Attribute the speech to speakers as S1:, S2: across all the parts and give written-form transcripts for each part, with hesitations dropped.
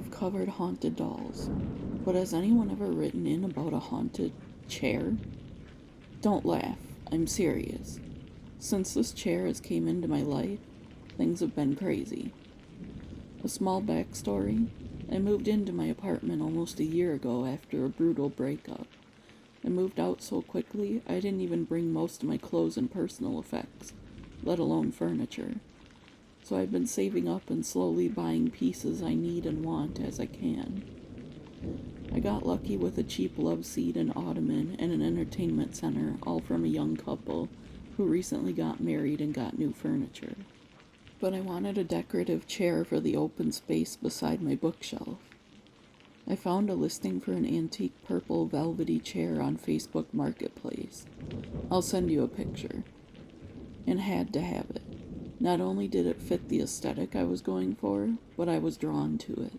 S1: I've covered haunted dolls, but has anyone ever written in about a haunted chair? Don't laugh, I'm serious. Since this chair has came into my life, things have been crazy. A small backstory: I moved into my apartment almost a year ago after a brutal breakup. I moved out so quickly I didn't even bring most of my clothes and personal effects, let alone furniture. So I've been saving up and slowly buying pieces I need and want as I can. I got lucky with a cheap love seat, an ottoman, and an entertainment center, all from a young couple who recently got married and got new furniture. But I wanted a decorative chair for the open space beside my bookshelf. I found a listing for an antique purple velvety chair on Facebook Marketplace. I'll send you a picture. And had to have it. Not only did it fit the aesthetic I was going for, but I was drawn to it.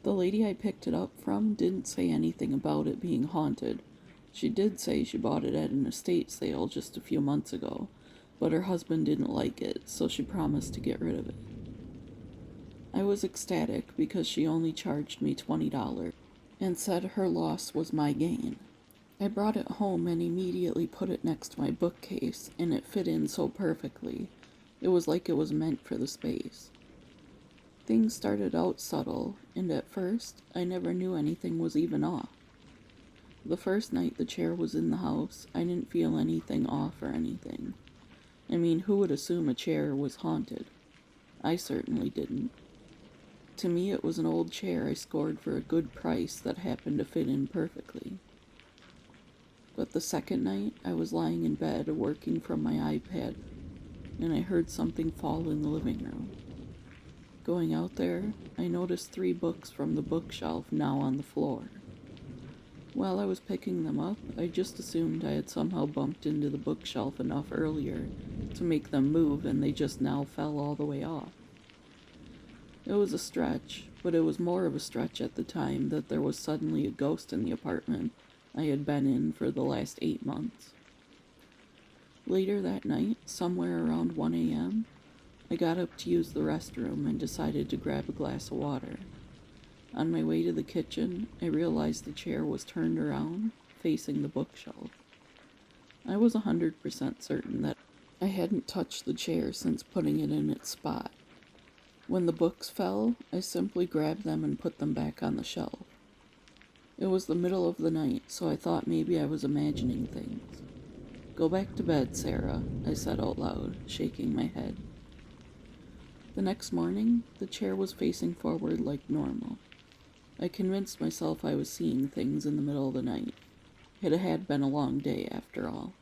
S1: The lady I picked it up from didn't say anything about it being haunted. She did say she bought it at an estate sale just a few months ago, but her husband didn't like it, so she promised to get rid of it. I was ecstatic because she only charged me $20 and said her loss was my gain. I brought it home and immediately put it next to my bookcase, and it fit in so perfectly. It was like it was meant for the space. Things started out subtle, and at first, I never knew anything was even off. The first night the chair was in the house, I didn't feel anything off or anything. I mean, who would assume a chair was haunted? I certainly didn't. To me, it was an old chair I scored for a good price that happened to fit in perfectly. But the second night, I was lying in bed working from my iPad, and I heard something fall in the living room. Going out there, I noticed 3 books from the bookshelf now on the floor. While I was picking them up, I just assumed I had somehow bumped into the bookshelf enough earlier to make them move, and they just now fell all the way off. It was a stretch, but it was more of a stretch at the time that there was suddenly a ghost in the apartment I had been in for the last 8 months. Later that night, somewhere around 1 a.m., I got up to use the restroom and decided to grab a glass of water. On my way to the kitchen, I realized the chair was turned around, facing the bookshelf. I was 100% certain that I hadn't touched the chair since putting it in its spot. When the books fell, I simply grabbed them and put them back on the shelf. It was the middle of the night, so I thought maybe I was imagining things. "Go back to bed, Sarah," I said out loud, shaking my head. The next morning, the chair was facing forward like normal. I convinced myself I was seeing things in the middle of the night. It had been a long day, after all.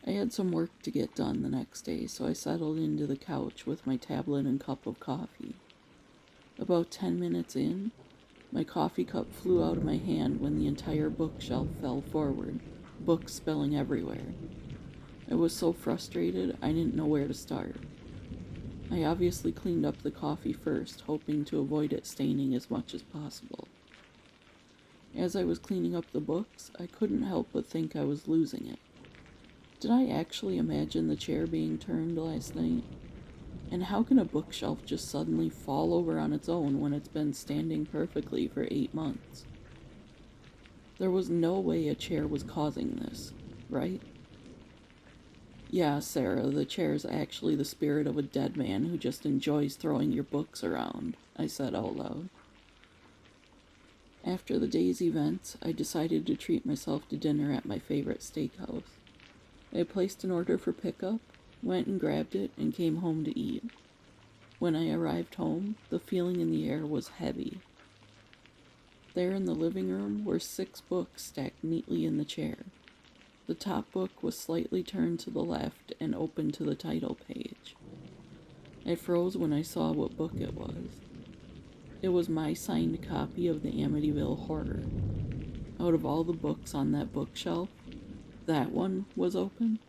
S1: I had some work to get done the next day, so I settled into the couch with my tablet and cup of coffee. About 10 minutes in, my coffee cup flew out of my hand when the entire bookshelf fell forward, books spilling everywhere. I was so frustrated I didn't know where to start. I obviously cleaned up the coffee first, hoping to avoid it staining as much as possible. As I was cleaning up the books, I couldn't help but think I was losing it. Did I actually imagine the chair being turned last night? And how can a bookshelf just suddenly fall over on its own when it's been standing perfectly for 8 months? There was no way a chair was causing this, right? "Yeah, Sarah, the chair's actually the spirit of a dead man who just enjoys throwing your books around," I said out loud. After the day's events, I decided to treat myself to dinner at my favorite steakhouse. I placed an order for pickup, went and grabbed it, and came home to eat. When I arrived home, the feeling in the air was heavy. There in the living room were 6 books stacked neatly in the chair. The top book was slightly turned to the left and open to the title page. I froze when I saw what book it was. It was my signed copy of the Amityville Horror. Out of all the books on that bookshelf, that one was open.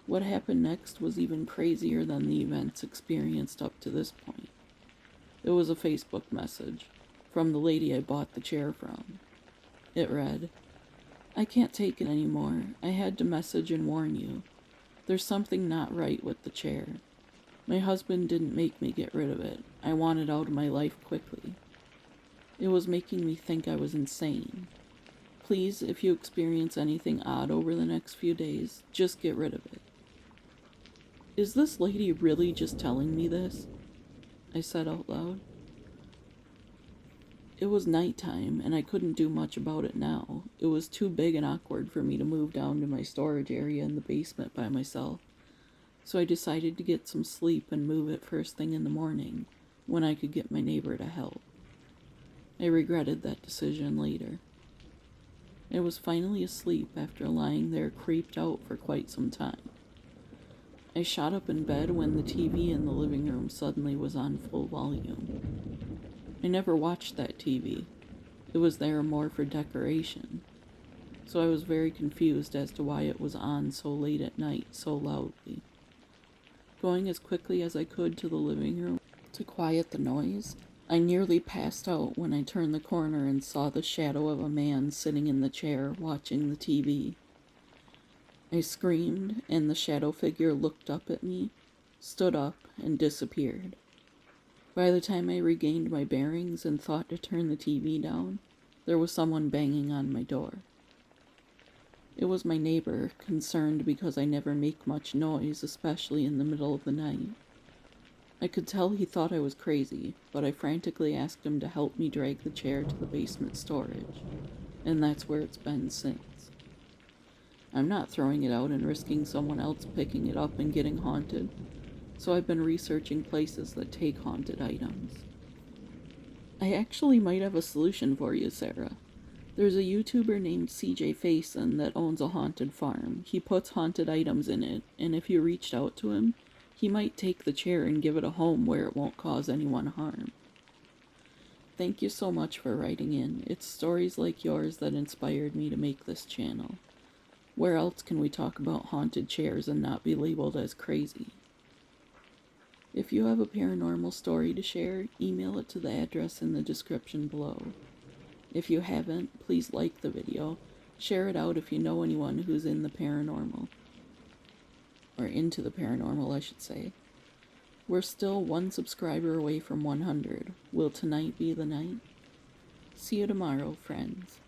S1: What happened next was even crazier than the events experienced up to this point. It was a Facebook message from the lady I bought the chair from. It read, "I can't take it anymore. I had to message and warn you. There's something not right with the chair. My husband didn't make me get rid of it. I wanted out of my life quickly. It was making me think I was insane. Please, if you experience anything odd over the next few days, just get rid of it. Is this lady really just telling me this? I said out loud. It was nighttime, and I couldn't do much about it now. It was too big and awkward for me to move down to my storage area in the basement by myself, so I decided to get some sleep and move it first thing in the morning, when I could get my neighbor to help. I regretted that decision later. I was finally asleep after lying there creeped out for quite some time. I shot up in bed when the TV in the living room suddenly was on full volume. I never watched that TV. It was there more for decoration. So I was very confused as to why it was on so late at night, so loudly. Going as quickly as I could to the living room to quiet the noise, I nearly passed out when I turned the corner and saw the shadow of a man sitting in the chair watching the TV. I screamed, and the shadow figure looked up at me, stood up, and disappeared. By the time I regained my bearings and thought to turn the TV down, there was someone banging on my door. It was my neighbor, concerned because I never make much noise, especially in the middle of the night. I could tell he thought I was crazy, but I frantically asked him to help me drag the chair to the basement storage, and that's where it's been since. I'm not throwing it out and risking someone else picking it up and getting haunted, so I've been researching places that take haunted items. I actually might have a solution for you, Sarah. There's a YouTuber named CJ Faison that owns a haunted farm. He puts haunted items in it, and if you reached out to him, he might take the chair and give it a home where it won't cause anyone harm. Thank you so much for writing in. It's stories like yours that inspired me to make this channel. Where else can we talk about haunted chairs and not be labeled as crazy? If you have a paranormal story to share, email it to the address in the description below. If you haven't, please like the video. Share it out if you know anyone who's in the paranormal. Or into the paranormal, I should say. We're still 1 subscriber away from 100. Will tonight be the night? See you tomorrow, friends.